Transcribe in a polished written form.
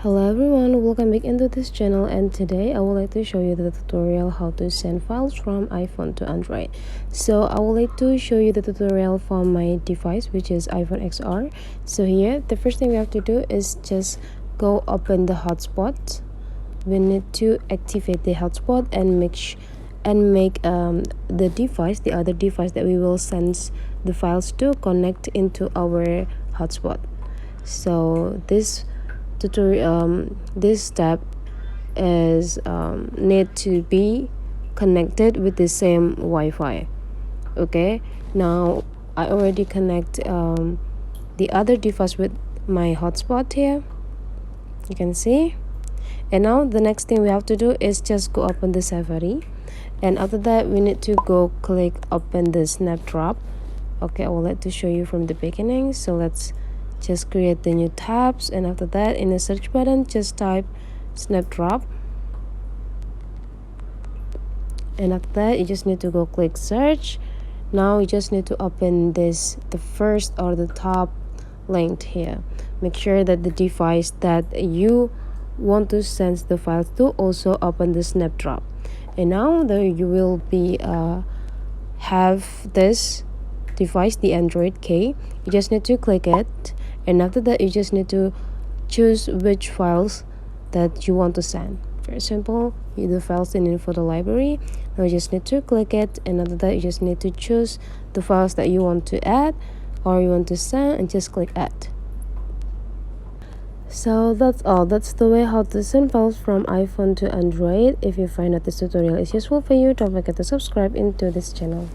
Hello everyone, welcome back into this channel, and today I would like to show you the tutorial how to send files from iPhone to Android. So I would like to show you the tutorial from my device, which is iPhone XR. So here the first thing we have to do is just go open the hotspot. We need to activate the hotspot and make the other device that we will send the files to, connect into our hotspot. So this step is need to be connected with the same Wi-Fi. Okay, now I already connect the other device with my hotspot here, you can see. And now the next thing we have to do is just go open the Safari, and after that we need to go click open the snapdrop. Okay, I would like to show you from the beginning. So let's just create the new tabs, and after that in the search button just type snapdrop, and after that you just need to go click search. Now you just need to open the first or the top link here. Make sure that the device that you want to send the files to also open the snapdrop, and now there you will be have this device, the Android key. You just need to click it, and after that you just need to choose which files that you want to send. Very simple. The files in for the library. Now you just need to click it, and after that you just need to choose the files that you want to add or you want to send, and just click add. So that's all. That's the way how to send files from iPhone to Android. If you find that this tutorial is useful for you, don't forget to subscribe into this channel.